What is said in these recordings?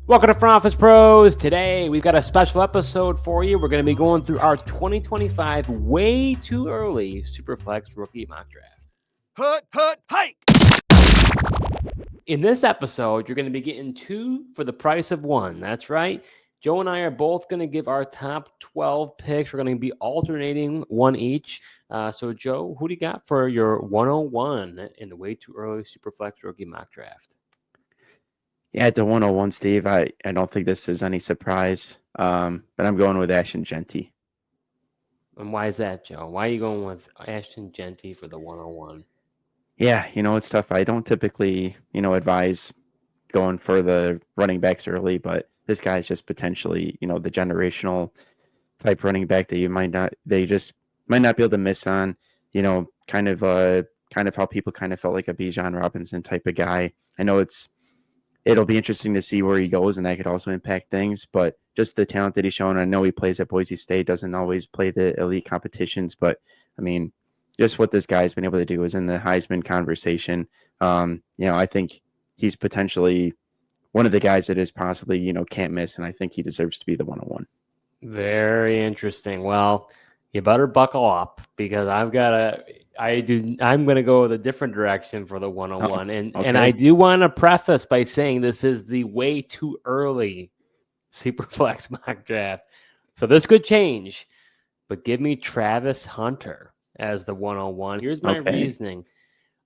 Welcome to Front Office Pros. Today, we've got a special episode for you. We're going to be going through our 2025 way too early Superflex rookie mock draft. Hike! In this episode, you're going to be getting two for the price of one. That's right. Joe and I are both going to give our top 12 picks. We're going to be alternating one each. So, Joe, who do you got for your 101 in the way too early Superflex rookie mock draft? Yeah, at the 101, Steve, I don't think this is any surprise, but I'm going with Ashton Genty. And why is that, Joe? Why are you going with Ashton Genty for the 101? Yeah, it's tough. I don't typically, advise going for the running backs early, but this guy's just potentially, the generational type running back that they just might not be able to miss on, kind of how people kind of felt like a Bijan Robinson type of guy. I know it'll be interesting to see where he goes, and that could also impact things. But just the talent that he's shown, I know he plays at Boise State, doesn't always play the elite competitions, but I mean, just what this guy's been able to do is in the Heisman conversation. I think he's potentially one of the guys that is possibly, can't miss, and I think he deserves to be the 101. Very interesting. Well, you better buckle up because I'm going to go with a different direction for the 101. And I do want to preface by saying this is the way too early Superflex mock draft. So this could change, but give me Travis Hunter as the 101. Here's my reasoning.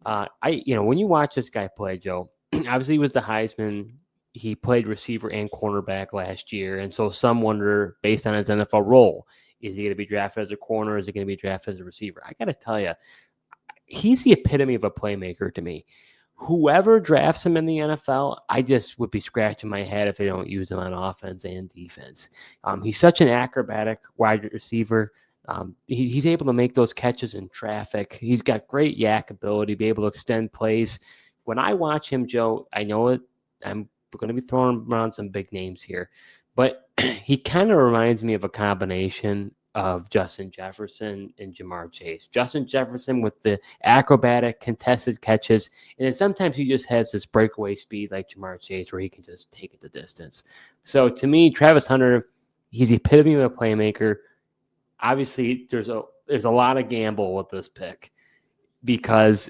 When you watch this guy play, Joe, obviously he was the Heisman. He played receiver and cornerback last year. And so some wonder, based on his NFL role, is he going to be drafted as a corner? Is he going to be drafted as a receiver? I got to tell you, he's the epitome of a playmaker to me. Whoever drafts him in the NFL, I just would be scratching my head if they don't use him on offense and defense. He's such an acrobatic wide receiver. He's able to make those catches in traffic. He's got great yak ability, be able to extend plays. When I watch him, Joe, I know it. I'm going to be throwing around some big names here, but he kind of reminds me of a combination of Justin Jefferson and Jamar Chase. Justin Jefferson with the acrobatic contested catches, and then sometimes he just has this breakaway speed like Jamar Chase where he can just take it the distance. So to me, Travis Hunter, he's the epitome of a playmaker. Obviously, there's a lot of gamble with this pick because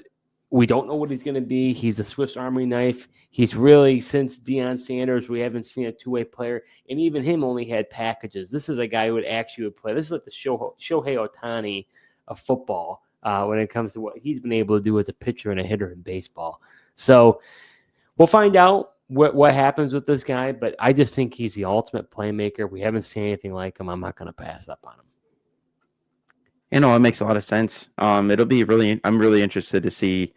we don't know what he's going to be. He's a Swiss Army knife. He's really, since Deion Sanders, we haven't seen a two-way player, and even him only had packages. This is a guy who would play. This is like the Shohei Ohtani of football when it comes to what he's been able to do as a pitcher and a hitter in baseball. So we'll find out what happens with this guy, but I just think he's the ultimate playmaker. We haven't seen anything like him. I'm not going to pass up on him. It makes a lot of sense. It'll be I'm really interested to see,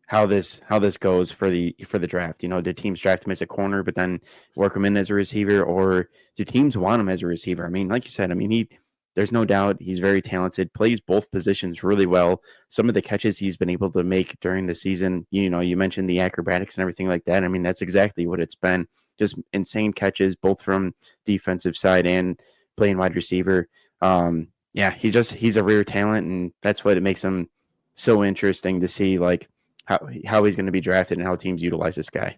how this goes for the draft. Do teams draft him as a corner, but then work him in as a receiver, or do teams want him as a receiver? I mean, like you said, there's no doubt he's very talented, plays both positions really well. Some of the catches he's been able to make during the season, you mentioned the acrobatics and everything like that. I mean, that's exactly what it's been. Just insane catches, both from defensive side and playing wide receiver. Yeah, he's a rare talent, and that's what it makes him so interesting to see, like how he's going to be drafted and how teams utilize this guy.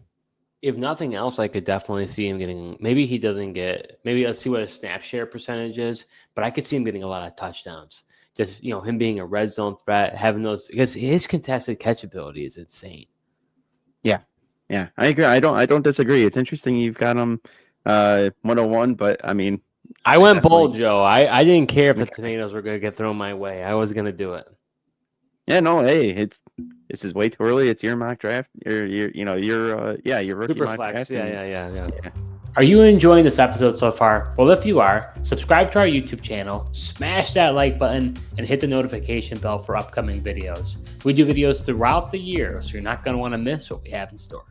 If nothing else, I could definitely see him getting. Maybe he doesn't get. Maybe let's see what his snap share percentage is. But I could see him getting a lot of touchdowns. Just him being a red zone threat, having those, because his contested catch ability is insane. Yeah, I agree. I don't disagree. It's interesting you've got him 101, but I mean. I went bold, Joe. I didn't care if the tomatoes were going to get thrown my way. I was going to do it. Yeah, no, hey, this is way too early. It's your mock draft. Your rookie Superflex. mock draft. Yeah. Are you enjoying this episode so far? Well, if you are, subscribe to our YouTube channel, smash that like button, and hit the notification bell for upcoming videos. We do videos throughout the year, so you're not going to want to miss what we have in store.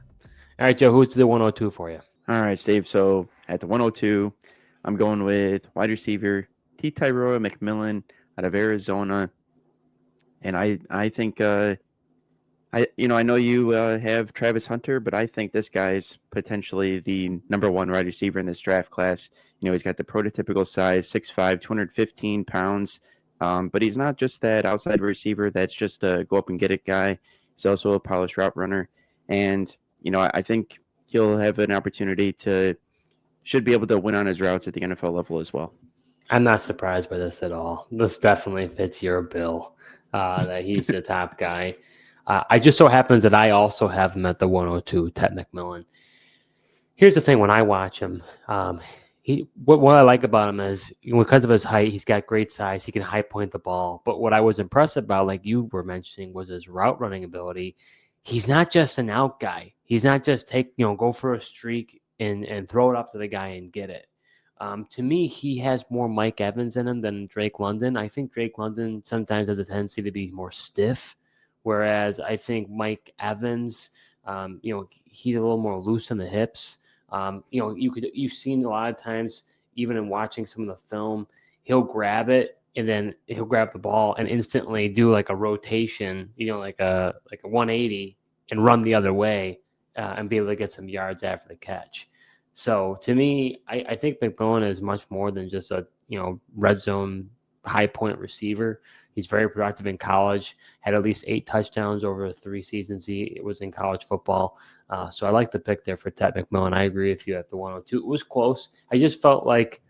All right, Joe, who's the 102 for you? All right, Steve. So at the 102, I'm going with wide receiver Tyrone McMillan out of Arizona. And I think I know you have Travis Hunter, but I think this guy's potentially the number one wide receiver in this draft class. He's got the prototypical size, 6'5", 215 pounds. But he's not just that outside receiver that's just a go up and get it guy. He's also a polished route runner. And, I think he'll have an opportunity should be able to win on his routes at the NFL level as well. I'm not surprised by this at all. This definitely fits your bill, that he's the top guy. I just so happens that I also have him at the 102, Ted McMillan. Here's the thing: when I watch him, what I like about him is because of his height, he's got great size. He can high point the ball. But what I was impressed about, like you were mentioning, was his route running ability. He's not just an out guy. He's not just go for a streak and throw it up to the guy and get it. To me, he has more Mike Evans in him than Drake London. I think Drake London sometimes has a tendency to be more stiff, whereas I think Mike Evans, he's a little more loose in the hips. You've seen a lot of times, even in watching some of the film, he'll grab it and then he'll grab the ball and instantly do like a rotation, like a 180 and run the other way and be able to get some yards after the catch. So to me, I think McMillan is much more than just a red zone high point receiver. He's very productive in college. Had at least 8 touchdowns over 3 seasons he was in college football. So I like the pick there for Ted McMillan. I agree with you at the 102. It was close. I just felt like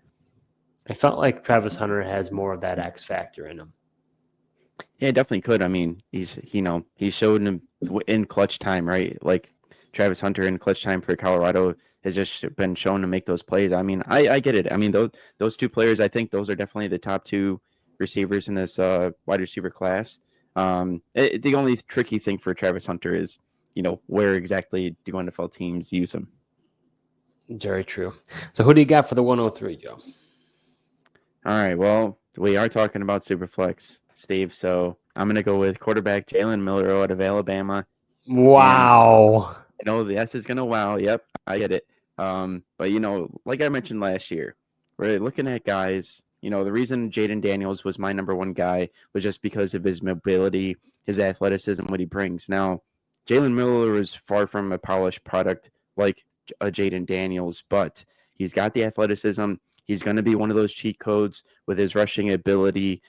Travis Hunter has more of that X factor in him. Yeah, definitely could. I mean, he's showed him in clutch time, right? Like Travis Hunter in clutch time for Colorado has just been shown to make those plays. I mean, I get it. I mean, those 2 players, I think those are definitely the top 2 receivers in this wide receiver class. The only tricky thing for Travis Hunter is, where exactly do NFL teams use him? Very true. So who do you got for the 103, Joe? All right. Well, we are talking about Superflex, Steve. So I'm going to go with quarterback Jalen Miller out of Alabama. Wow. I know the S is going to wow. Yep, I get it. But, like I mentioned last year, we're looking at guys. The reason Jaden Daniels was my number 1 guy was just because of his mobility, his athleticism, what he brings. Now, Jalen Miller is far from a polished product like a Jaden Daniels, but he's got the athleticism. He's going to be one of those cheat codes with his rushing ability.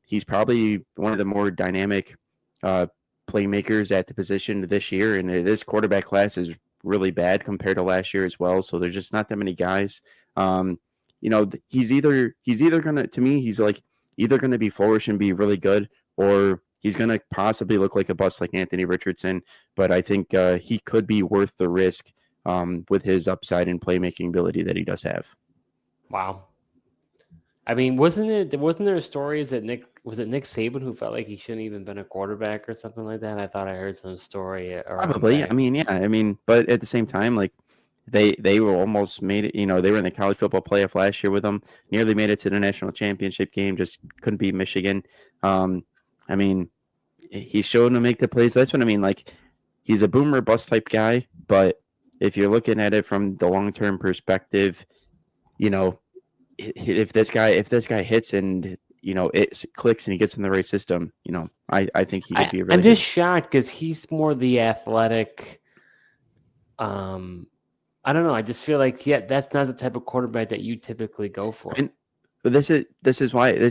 He's probably one of the more dynamic playmakers at the position this year, and this quarterback class is really bad compared to last year as well. So there's just not that many guys. He's either gonna, to me, he's like either gonna be flourish and be really good, or he's gonna possibly look like a bust like Anthony Richardson. But I think he could be worth the risk with his upside and playmaking ability that he does have. Wow. I mean, wasn't there stories that Nick Saban who felt like he shouldn't even been a quarterback or something like that? I thought I heard some story. Probably. I mean, yeah. I mean, but at the same time, like they were almost made it. They were in the college football playoff last year with them. Nearly made it to the national championship game. Just couldn't beat Michigan. I mean, he showed him to make the plays. That's what I mean. Like, he's a boomer bust type guy, but if you're looking at it from the long term perspective, if this guy hits and it clicks and he gets in the right system, I think he could be really. I'm just shocked because he's more the athletic. I don't know. I just feel like that's not the type of quarterback that you typically go for. And this is why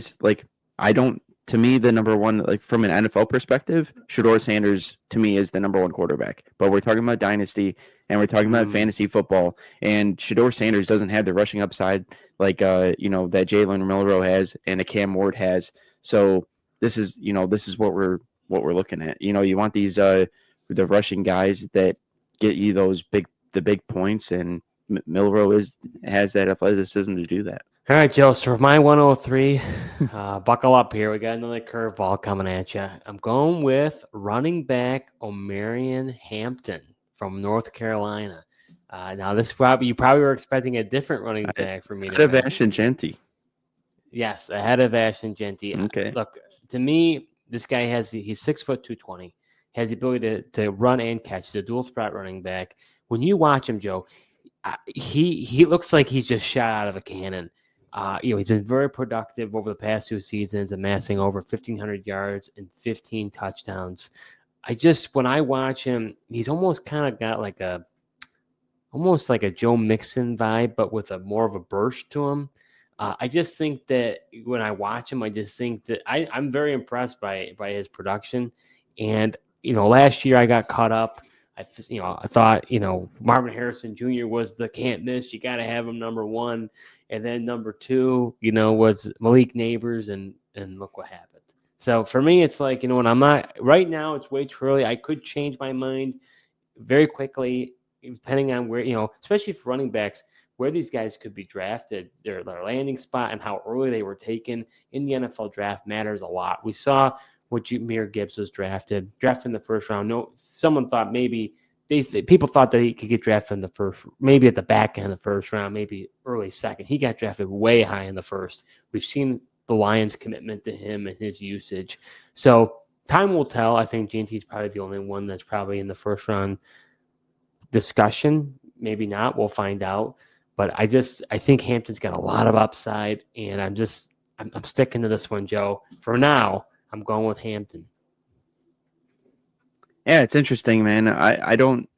I don't. To me, the number 1, like from an NFL perspective, Shedeur Sanders to me is the number 1 quarterback. But we're talking about dynasty and we're talking about fantasy football, and Shedeur Sanders doesn't have the rushing upside like that Jalen Milroe has and a Cam Ward has. So this is what we're looking at. You want these the rushing guys that get you the big points, and Milroe has that athleticism to do that. All right, Joe. So for my 103, buckle up here. We got another curveball coming at you. I'm going with running back Omarion Hampton from North Carolina. Now, you probably were expecting a different running back for me. Ahead of Ashton Jeanty. Yes, ahead of Ashton Jeanty. Okay. Look, to me, this guy he's 6 foot 220, has the ability to run and catch. He's a dual threat running back. When you watch him, Joe, he looks like he's just shot out of a cannon. He's been very productive over the past 2 seasons, amassing over 1,500 yards and 15 touchdowns. When I watch him, he's almost kind of got almost like a Joe Mixon vibe, but with more of a burst to him. I just think that when I watch him, I just think that I'm very impressed by his production. And last year I got caught up. I thought, Marvin Harrison Jr. was the can't miss. You got to have him number one. And then number two, was Malik Neighbors, and look what happened. So for me, it's like, when I'm not right now, it's way too early. I could change my mind very quickly, depending on where, especially for running backs, where these guys could be drafted, their landing spot and how early they were taken in the NFL draft matters a lot. We saw what Jahmyr Gibbs was drafted in the first round. No, someone thought maybe people thought that he could get drafted in the first, maybe at the back end of the first round, maybe early second. He got drafted way high in the first. We've seen the Lions' commitment to him and his usage. So time will tell. I think GNT is probably the only one that's probably in the first round discussion. Maybe not. We'll find out. But I think Hampton's got a lot of upside, and I'm sticking to this one, Joe. For now, I'm going with Hampton. Yeah, it's interesting, man. I don't,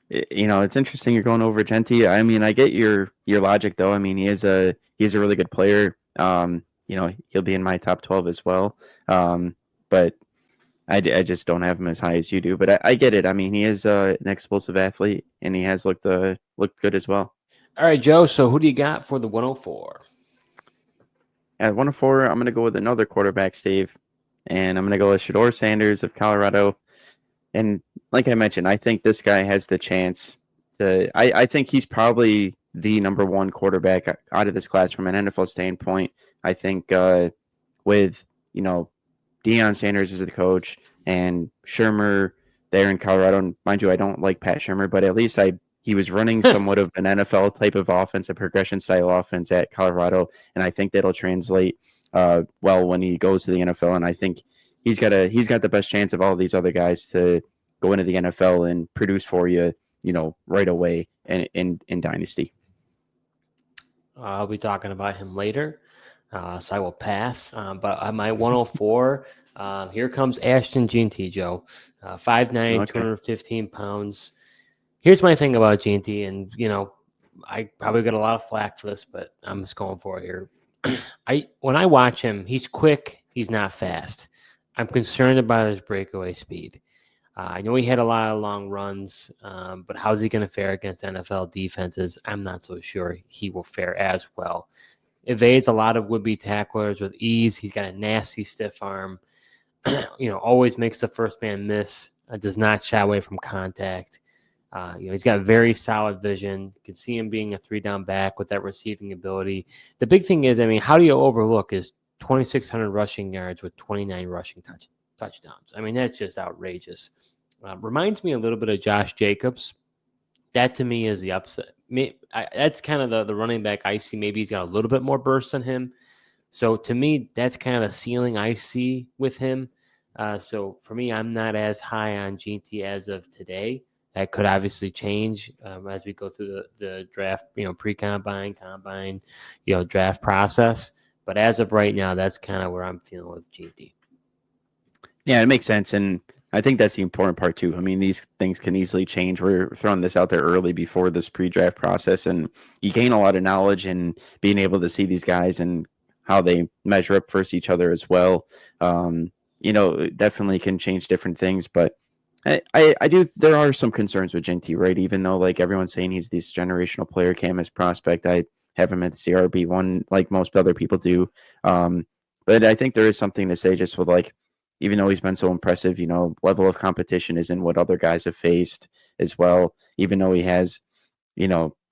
it's interesting you're going over Genty. I mean, I get your logic though. I mean, he's a really good player. He'll be in my top 12 as well. But I just don't have him as high as you do. But I get it. I mean, he is an explosive athlete, and he has looked good as well. All right, Joe. So who do you got for the 104? At 104, I'm going to go with another quarterback, Steve, and I'm going to go with Shedeur Sanders of Colorado. And like I mentioned, I think this guy has the chance to. I think he's probably the number one quarterback out of this class from an NFL standpoint. I think with Deion Sanders as the coach and Shermer there in Colorado. And mind you, I don't like Pat Shermer, but at least he was running somewhat of an NFL type of offense, a progression style offense at Colorado, and I think that'll translate well when he goes to the NFL. And I think he's got the best chance of all these other guys to go into the NFL and produce for you, right away in Dynasty. I'll be talking about him later, so I will pass. But on my 104, here comes Ashton Jeanty, Joe, 5'9", okay. 215 pounds. Here's my thing about Jeanty, and I probably got a lot of flack for this, but I'm just going for it here. When I watch him, he's quick. He's not fast. I'm concerned about his breakaway speed. I know he had a lot of long runs, but how's he going to fare against NFL defenses? I'm not so sure he will fare as well. Evades a lot of would-be tacklers with ease. He's got a nasty stiff arm. Always makes the first man miss. Does not shy away from contact. He's got very solid vision. You can see him being a 3-down back with that receiving ability. The big thing is, how do you overlook his 2,600 rushing yards with 29 rushing touchdowns? That's just outrageous. Reminds me a little bit of Josh Jacobs. That to me is the upset. That's kind of the running back I see. Maybe he's got a little bit more burst than him. So to me, that's kind of the ceiling I see with him. So for me, I'm not as high on Jeanty as of today. That could obviously change as we go through the draft, pre-combine, combine, draft process. But as of right now, that's kind of where I'm feeling with GT. Yeah, it makes sense. And I think that's the important part too. These things can easily change. We're throwing this out there early before this pre-draft process, and you gain a lot of knowledge and being able to see these guys and how they measure up versus each other as well. Definitely can change different things, but I do. There are some concerns with Jeanty, right? Even though everyone's saying he's this generational player, Camus prospect, I have him at the CRB1 like most other people do. But I think there is something to say just with even though he's been so impressive, level of competition isn't what other guys have faced as well. Even though he has,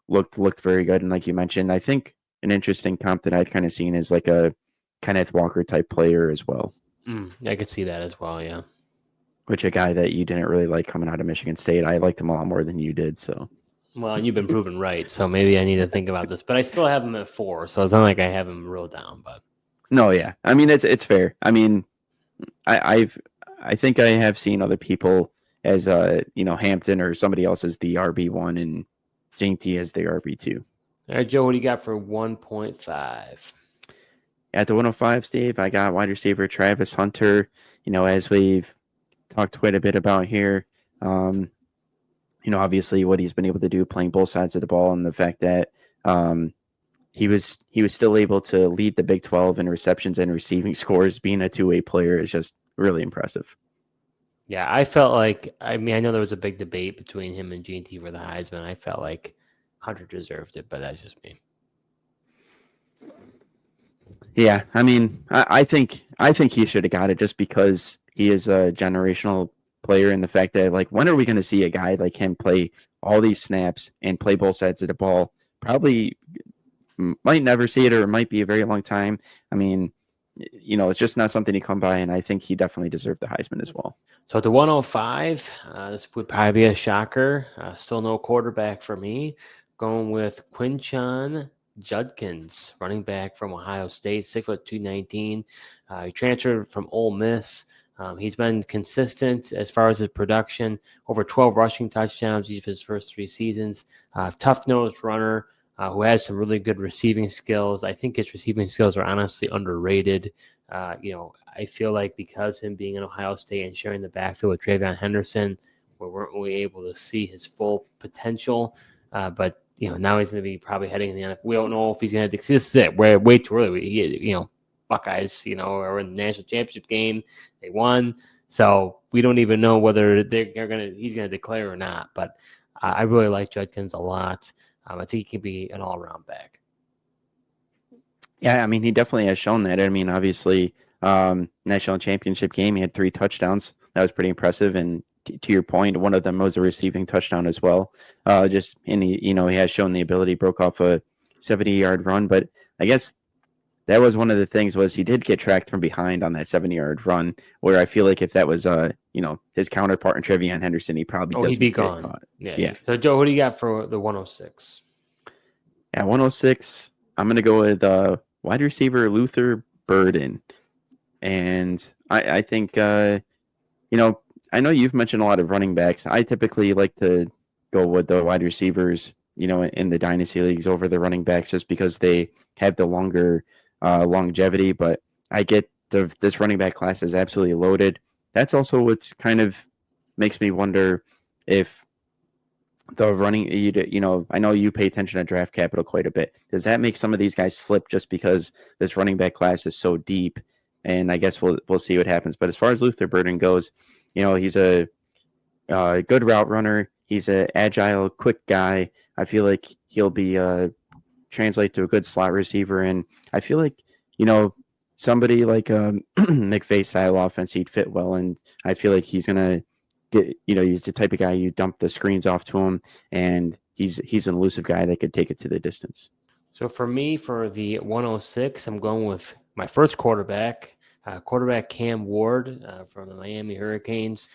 looked very good, and like you mentioned, I think an interesting comp that I'd kind of seen is like a Kenneth Walker type player as well. I could see that as well, yeah. Which a guy that you didn't really like coming out of Michigan State. I liked him a lot more than you did. So, well, you've been proven right. So maybe I need to think about this. But I still have him at 4, so it's not like I have him real down. But no, yeah, it's fair. I think I have seen other people as Hampton or somebody else as the RB1 and Jeanty as the RB2. All right, Joe, what do you got for 1.5? At the 105, Steve, I got wide receiver Travis Hunter. As we've talked quite a bit about here, obviously what he's been able to do playing both sides of the ball, and the fact that he was still able to lead the Big 12 in receptions and receiving scores being a two-way player is just really impressive. Yeah, I felt like, I mean, I know there was a big debate between him and GT for the Heisman. I felt like Hunter deserved it, but that's just me. Yeah, I mean, I think he should have got it just because he is a generational player, and the fact that like when are we going to see a guy like him play all these snaps and play both sides of the ball? Probably might never see it, or it might be a very long time. I mean, it's just not something you come by, and I think he definitely deserved the Heisman as well. So at the 105, this would probably be a shocker. Still no quarterback for me. Going with Quinshon Judkins, running back from Ohio State, 6'2", 219. He transferred from Ole Miss. He's been consistent as far as his production, over 12 rushing touchdowns each of his first 3 seasons. Tough-nosed runner who has some really good receiving skills. I think his receiving skills are honestly underrated. I feel like because him being in Ohio State and sharing the backfield with TreVeyon Henderson, we weren't really able to see his full potential. But now he's going to be probably heading in the NFL. We don't know if he's going to. This is it. We're way too early. Buckeyes, are in the national championship game. They won, so we don't even know whether he's going to declare or not. But I really like Judkins a lot. I think he can be an all-around back. Yeah, I mean, he definitely has shown that. I mean, obviously, national championship game, he had 3 touchdowns. That was pretty impressive. And to your point, one of them was a receiving touchdown as well. He has shown the ability, broke off a 70-yard run. But I guess that was one of the things was he did get tracked from behind on that 70-yard run, where I feel like if that was, his counterpart in TreVeyon Henderson, he probably doesn't he'd be get gone. caught. Yeah. So, Joe, what do you got for the 106? Yeah, 106, I'm going to go with wide receiver Luther Burden. And I think, I know you've mentioned a lot of running backs. I typically like to go with the wide receivers, in the dynasty leagues over the running backs just because they have the longer longevity. But I get this running back class is absolutely loaded. That's also what's kind of makes me wonder if the running, I know you pay attention to draft capital quite a bit. Does that make some of these guys slip just because this running back class is so deep? And I guess we'll see what happens. But as far as Luther Burden goes, he's a good route runner. He's an agile, quick guy. I feel like he'll be translate to a good slot receiver. And I feel like, somebody like McVay style offense, he'd fit well. And I feel like he's going to get, he's the type of guy you dump the screens off to him. And he's an elusive guy that could take it to the distance. So for me, for the 106, I'm going with my first quarterback Cam Ward from the Miami Hurricanes.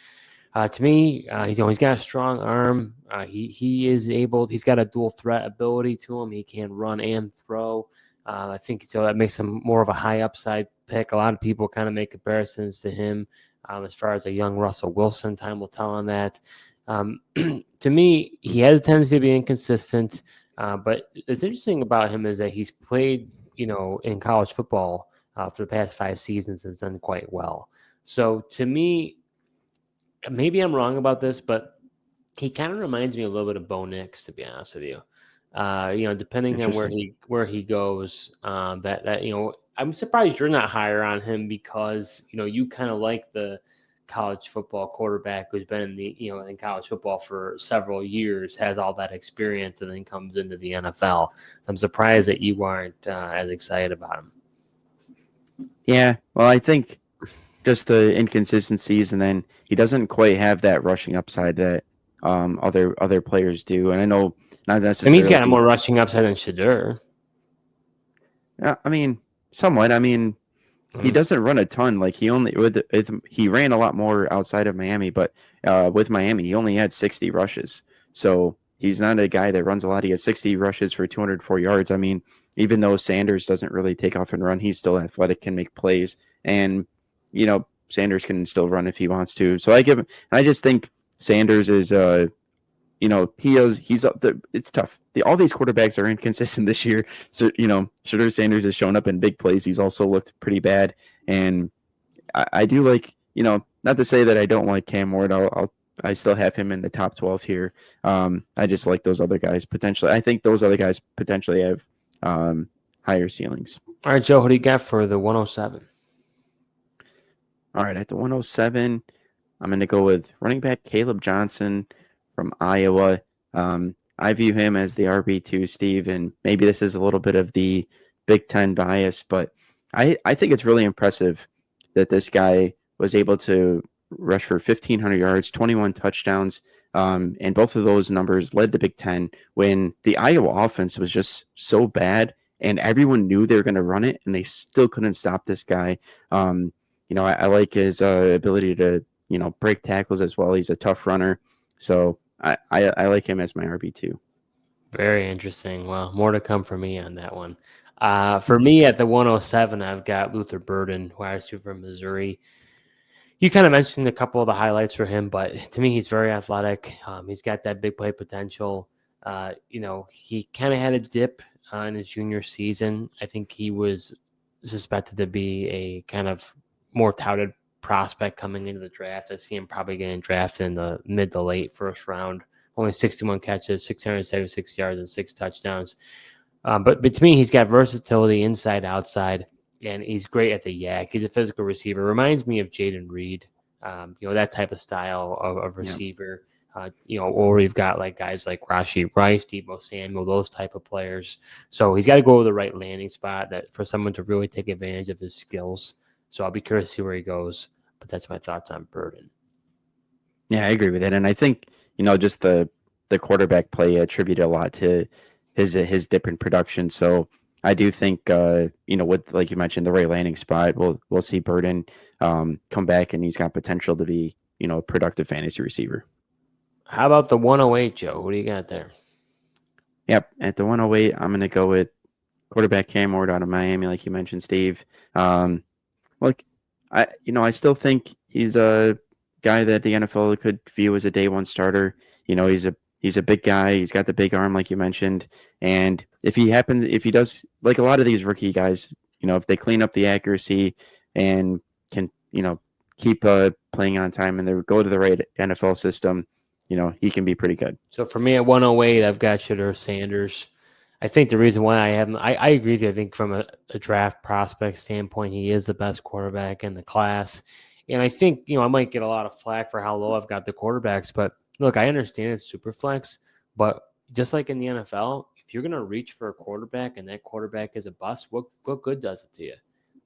To me, he's got a strong arm. He's got a dual threat ability to him. He can run and throw. I think so that makes him more of a high upside pick. A lot of people kind of make comparisons to him as far as a young Russell Wilson. Time will tell on that. To me, he has a tendency to be inconsistent. But it's interesting about him is that he's played, in college football for the past 5 seasons and has done quite well. So to me, maybe I'm wrong about this, but he kind of reminds me a little bit of Bo Nix, to be honest with you. Depending on where he goes, I'm surprised you're not higher on him because you kind of like the college football quarterback who's been in college football for several years, has all that experience, and then comes into the NFL. So I'm surprised that you aren't as excited about him. Yeah, well, I think just the inconsistencies, and then he doesn't quite have that rushing upside that other players do. And I know not necessarily. And he's got a more rushing upside than Shedeur. Yeah, I mean, somewhat. I mean, he doesn't run a ton. Like he ran a lot more outside of Miami, but with Miami, he only had 60 rushes. So he's not a guy that runs a lot. He has 60 rushes for 204 yards. I mean, even though Sanders doesn't really take off and run, he's still athletic, can make plays, and Sanders can still run if he wants to. So I just think Sanders is it's tough. All these quarterbacks are inconsistent this year. So, Shedeur Sanders has shown up in big plays. He's also looked pretty bad. And I do like, not to say that I don't like Cam Ward. I still have him in the top 12 here. I just like those other guys potentially. I think those other guys potentially have higher ceilings. All right, Joe, what do you got for the 107? All right, at the 107, I'm going to go with running back Caleb Johnson from Iowa. I view him as the RB2, Steve, and maybe this is a little bit of the Big Ten bias, but I think it's really impressive that this guy was able to rush for 1,500 yards, 21 touchdowns, and both of those numbers led the Big Ten when the Iowa offense was just so bad, and everyone knew they were going to run it, and they still couldn't stop this guy. I like his ability to break tackles as well. He's a tough runner, so I like him as my RB2. Very interesting. Well, more to come for me on that one. For me at the 107, I've got Luther Burden, wide receiver from Missouri. You kind of mentioned a couple of the highlights for him, but to me, he's very athletic. He's got that big play potential. He kind of had a dip in his junior season. I think he was suspected to be a kind of more touted prospect coming into the draft. I see him probably getting drafted in the mid to late first round. Only 61 catches, 676 yards, and 6 touchdowns. But to me, he's got versatility inside, outside, and he's great at the yak. He's a physical receiver. Reminds me of Jaden Reed, that type of style of receiver. Or we've got like guys like Rashee Rice, Deebo Samuel, those type of players. So he's got to go to the right landing spot for someone to really take advantage of his skills. So I'll be curious to see where he goes. But that's my thoughts on Burden. Yeah, I agree with it, and I think just the quarterback play attributed a lot to his different production. So I do think with, like you mentioned, the right landing spot, we'll see Burden come back, and he's got potential to be a productive fantasy receiver. How about the 108, Joe? What do you got there? Yep, at the 108, I'm going to go with quarterback Cam Ward out of Miami, like you mentioned, Steve. I still think he's a guy that the NFL could view as a day one starter. He's a big guy. He's got the big arm, like you mentioned. And if he does, like a lot of these rookie guys, if they clean up the accuracy and can, keep playing on time and they go to the right NFL system, he can be pretty good. So for me at 108, I've got Shedeur Sanders. I think the reason why I have him, I agree with you. I think from a draft prospect standpoint, he is the best quarterback in the class. And I think, I might get a lot of flack for how low I've got the quarterbacks, but look, I understand it's super flex, but just like in the NFL, if you're going to reach for a quarterback and that quarterback is a bust, what good does it to you?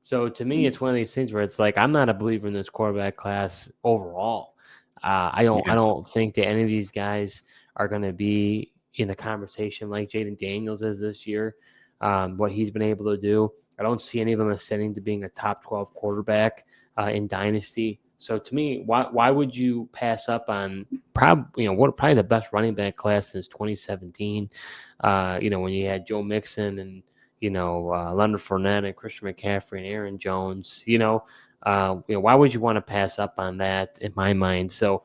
So to me, it's one of these things where it's like, I'm not a believer in this quarterback class overall. I don't think that any of these guys are going to be in the conversation like Jaden Daniels is this year, what he's been able to do. I don't see any of them ascending to being a top 12 quarterback in Dynasty. So to me, why would you pass up on probably the best running back class since 2017? When you had Joe Mixon and Leonard Fournette and Christian McCaffrey and Aaron Jones. Why would you want to pass up on that in my mind? So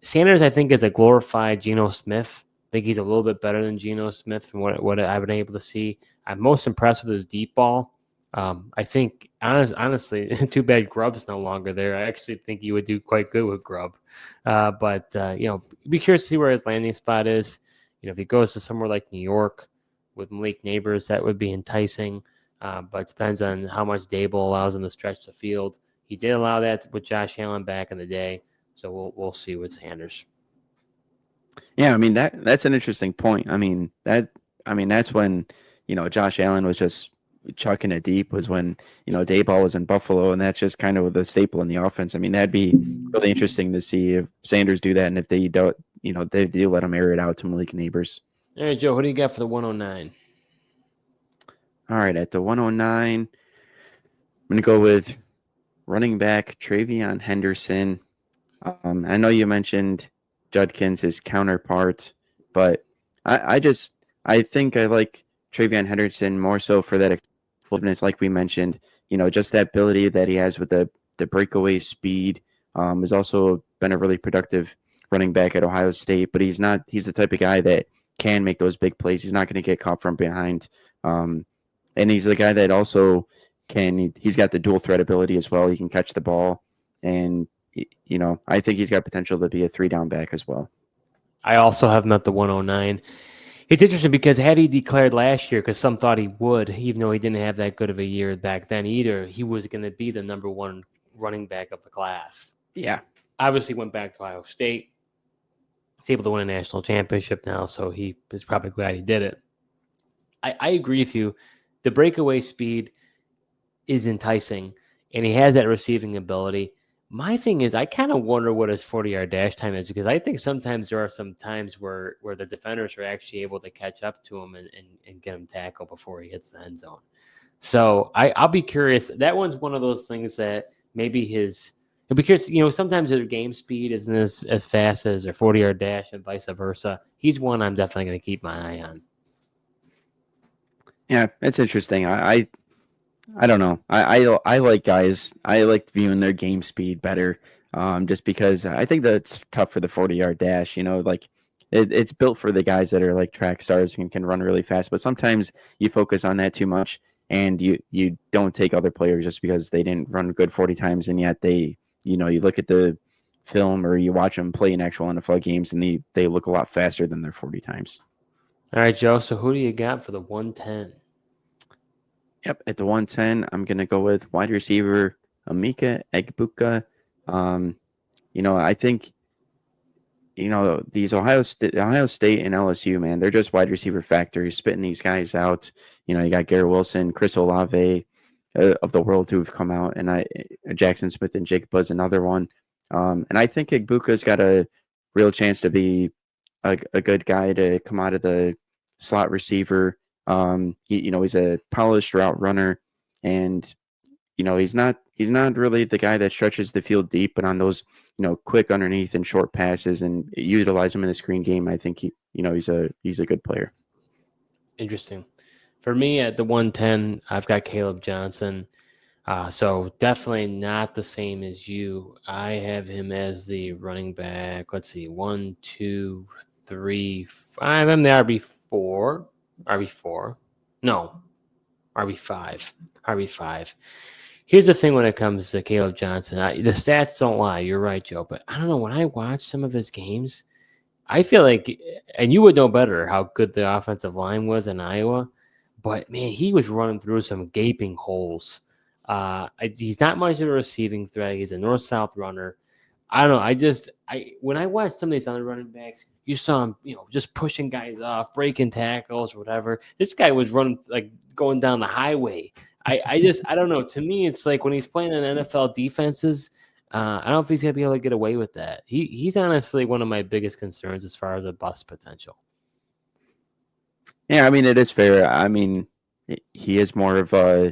Sanders, I think, is a glorified Geno Smith. I think he's a little bit better than Geno Smith from what I've been able to see. I'm most impressed with his deep ball. I think, honestly, too bad Grubb's no longer there. I actually think he would do quite good with Grubb. But be curious to see where his landing spot is. If he goes to somewhere like New York with Malik Neighbors, that would be enticing. But it depends on how much Dable allows him to stretch the field. He did allow that with Josh Allen back in the day. So we'll see with Sanders. Yeah, I mean that's an interesting point. That's when Josh Allen was just chucking it deep, was when Dayball was in Buffalo, and that's just kind of the staple in the offense. I mean, that'd be really interesting to see if Sanders do that, and if they don't, they do let him air it out to Malik Neighbors. All right, Joe, what do you got for the 109? All right, at the 109, I'm going to go with running back Travion Henderson. I know you mentioned Judkins, his counterpart, but I think I like Travion Henderson more so for that explosiveness, like we mentioned. Just that ability that he has with the breakaway speed. Has also been a really productive running back at Ohio State, but he's the type of guy that can make those big plays. He's not going to get caught from behind. And he's the guy that also he's got the dual threat ability as well. He can catch the ball, and I think he's got potential to be a 3-down back as well. I also have him at the 109. It's interesting because had he declared last year, because some thought he would, even though he didn't have that good of a year back then either, he was going to be the number one running back of the class. Yeah. Obviously went back to Ohio State. He's able to win a national championship now, so he is probably glad he did it. I agree with you. The breakaway speed is enticing, and he has that receiving ability. My thing is, I kind of wonder what his 40-yard dash time is, because I think sometimes there are some times where the defenders are actually able to catch up to him and get him tackled before he hits the end zone. So I'll be curious. That one's one of those things that maybe I'll be curious. Sometimes their game speed isn't as fast as their 40-yard dash and vice versa. He's one I'm definitely going to keep my eye on. Yeah, it's interesting. I don't know. I like guys. I like viewing their game speed better. Just because I think that's tough for the 40-yard dash. Like it's built for the guys that are like track stars and can run really fast. But sometimes you focus on that too much, and you don't take other players just because they didn't run good 40 times, and yet you look at the film or you watch them play in actual NFL games, and they look a lot faster than their 40 times. All right, Joe. So who do you got for the 110? Yep, at the 110, I'm going to go with wide receiver Emeka Egbuka. I think, these Ohio State and LSU, man, they're just wide receiver factories, spitting these guys out. You got Garrett Wilson, Chris Olave of the world who have come out, and Jackson Smith and Jake Buzz, another one. And I think Egbuka's got a real chance to be a good guy to come out of the slot receiver. He's a polished route runner, and he's not really the guy that stretches the field deep, but on those quick underneath and short passes and utilize him in the screen game, I think he's a good player. Interesting. For me at the 110, I've got Caleb Johnson. So definitely not the same as you. I have him as the running back. Let's see, 1, 2, 3, 5. I'm the RB4. RB4. No, RB5. RB5. Here's the thing when it comes to Caleb Johnson. The stats don't lie. You're right, Joe. But I don't know. When I watch some of his games, I feel like, and you would know better how good the offensive line was in Iowa, but man, he was running through some gaping holes. He's not much of a receiving threat. He's a north-south runner. I don't know. When I watch some of these other running backs, you saw him, just pushing guys off, breaking tackles, or whatever. This guy was running like going down the highway. I don't know. To me, it's like when he's playing in NFL defenses, I don't know if he's gonna be able to get away with that. He's honestly one of my biggest concerns as far as a bust potential. Yeah, I mean, it is fair. I mean, he is more of a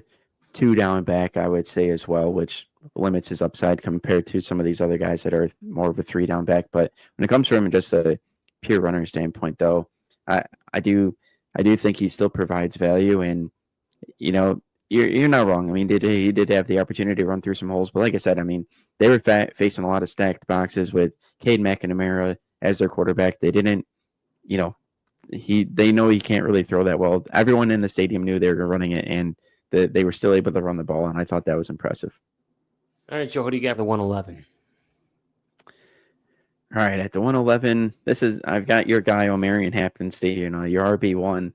2-down back, I would say, as well, which limits his upside compared to some of these other guys that are more of a 3-down back. But when it comes from just a pure runner standpoint, though, I do think he still provides value, and you're not wrong. I mean, he did have the opportunity to run through some holes, but like I said, I mean, they were facing a lot of stacked boxes with Cade McNamara as their quarterback. They didn't, they know he can't really throw that well. Everyone in the stadium knew they were running it, and they were still able to run the ball, and I thought that was impressive. All right, Joe, who do you got for 111? All right, at the 111, I've got your guy Omarion Hampton State, your RB1.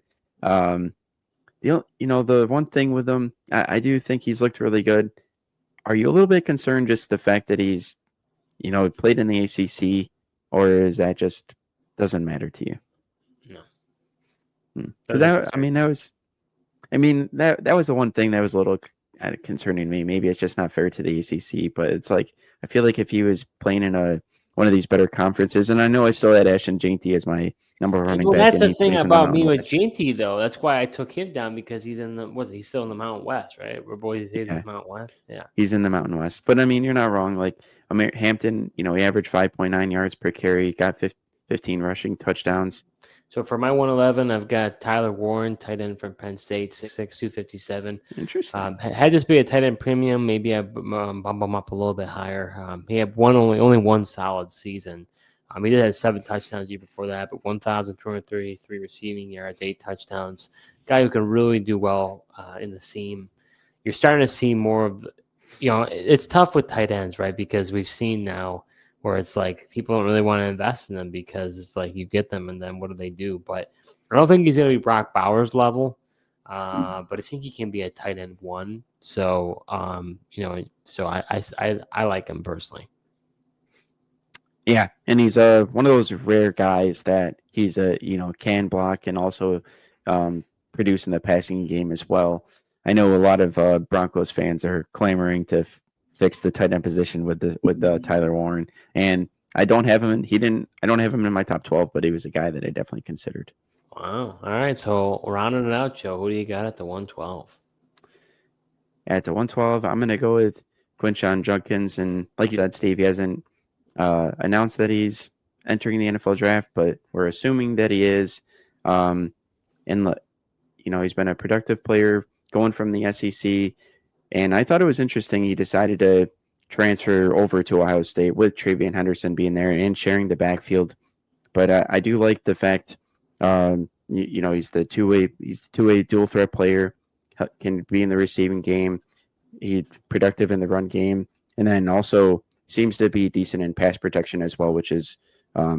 The one thing with him, I do think he's looked really good. Are you a little bit concerned just the fact that he's, played in the ACC, or is that just doesn't matter to you? No. Because that was the one thing that was a little concerning to me. Maybe it's just not fair to the ACC, but it's like I feel like if he was playing in one of these better conferences, and I know I still had Ashton Jeanty as my number running back. That's the thing about me with Jeanty, though. That's why I took him down, because he's he's still in the Mountain West, right? Where boys in the Mountain West. Yeah, he's in the Mountain West. But I mean, you're not wrong. Like Hampton, he averaged 5.9 yards per carry, got 15 rushing touchdowns. So for my 111, I've got Tyler Warren, tight end from Penn State, 6'6", 257. Interesting. Had this be a tight end premium, maybe I bump him up a little bit higher. He had only one solid season. He did have 7 touchdowns the year before that, but 1,233 receiving yards, 8 touchdowns. Guy who can really do well in the seam. You're starting to see more of, it's tough with tight ends, right? Because we've seen now where it's like people don't really want to invest in them because it's like you get them and then what do they do? But I don't think he's going to be Brock Bowers level, but I think he can be a tight end 1. So, so I like him personally. Yeah, and he's one of those rare guys that he's can block and also produce in the passing game as well. I know a lot of Broncos fans are clamoring to fix the tight end position with Tyler Warren, and I don't have him. I don't have him in my top 12, but he was a guy that I definitely considered. Wow. All right. So rounding it out, Joe, who do you got at the 112? At the 112, I'm going to go with Quinshon Judkins, and like you said, Steve, he hasn't announced that he's entering the NFL draft, but we're assuming that he is. And he's been a productive player going from the SEC, and I thought it was interesting he decided to transfer over to Ohio State with Travion Henderson being there and sharing the backfield. But I do like the fact, he's the two-way dual threat player, can be in the receiving game, he's productive in the run game, and then also seems to be decent in pass protection as well, which is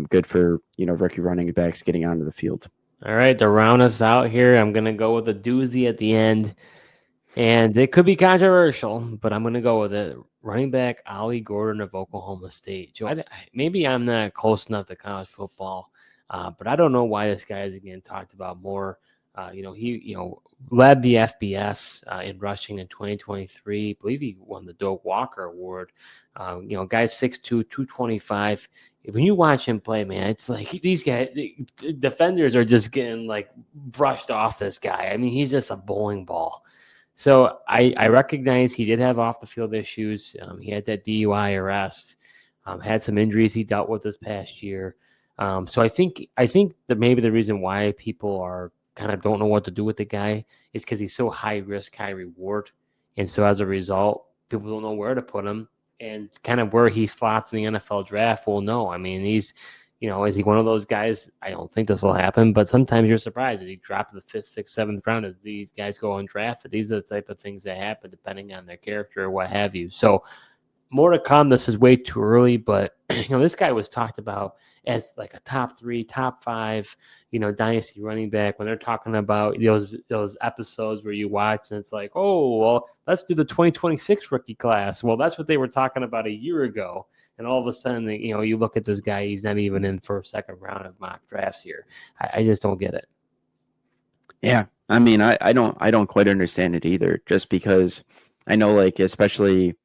good for rookie running backs getting onto the field. All right, to round us out here, I'm going to go with a doozy at the end. And it could be controversial, but I'm going to go with it. Running back Ollie Gordon of Oklahoma State. Joe, maybe I'm not close enough to college football, but I don't know why this guy is getting talked about more. He led the FBS in rushing in 2023. I believe he won the Doak Walker Award. Guy's 6'2", 225. When you watch him play, man, it's like these guys, the defenders are just getting like brushed off this guy. I mean, he's just a bowling ball. So I recognize he did have off the field issues. He had that DUI arrest, had some injuries he dealt with this past year. So I think that maybe the reason why people are kind of don't know what to do with the guy is because he's so high risk, high reward. And so as a result, people don't know where to put him, and kind of where he slots in the NFL draft. Well, no, I mean, he's, is he one of those guys? I don't think this will happen, but sometimes you're surprised that he dropped the 5th, 6th, 7th round as these guys go undrafted. These are the type of things that happen depending on their character or what have you. So more to come. This is way too early, but this guy was talked about as like a top 3, top 5, dynasty running back. When they're talking about those episodes where you watch and it's like, oh, well, let's do the 2026 rookie class. Well, that's what they were talking about a year ago. And all of a sudden, you look at this guy, he's not even in first, second round of mock drafts here. I just don't get it. Yeah. I mean, I don't quite understand it either, just because I know, like, especially,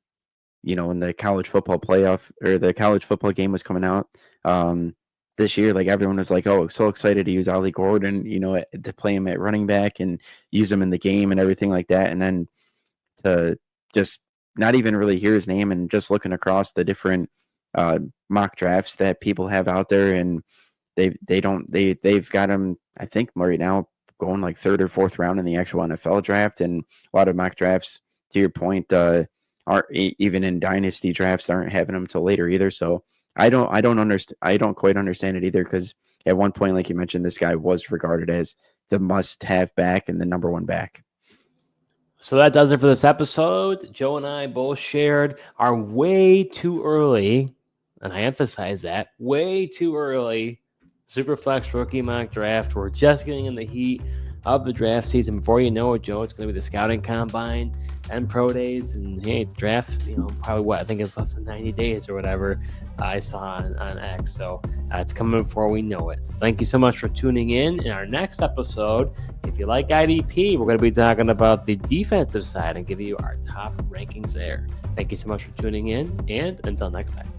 when the college football playoff or the college football game was coming out this year, like everyone was like, oh, so excited to use Ollie Gordon, to play him at running back and use him in the game and everything like that. And then to just not even really hear his name and just looking across the different mock drafts that people have out there, and they've got him, I think, right now going like 3rd or 4th round in the actual NFL draft, and a lot of mock drafts, to your point, aren't even in dynasty drafts aren't having him till later either. So I don't quite understand it either, because at one point, like you mentioned, this guy was regarded as the must-have back and the number 1 back. So that does it for this episode. Joe and I both shared our way too early, and I emphasize that, way too early Superflex rookie mock draft. We're just getting in the heat of the draft season. Before you know it, Joe, it's going to be the scouting combine and pro days, and hey, the draft, probably I think it's less than 90 days or whatever I saw on X. So it's coming before we know it. So thank you so much for tuning in. In our next episode, if you like IDP, we're going to be talking about the defensive side and give you our top rankings there. Thank you so much for tuning in, and until next time.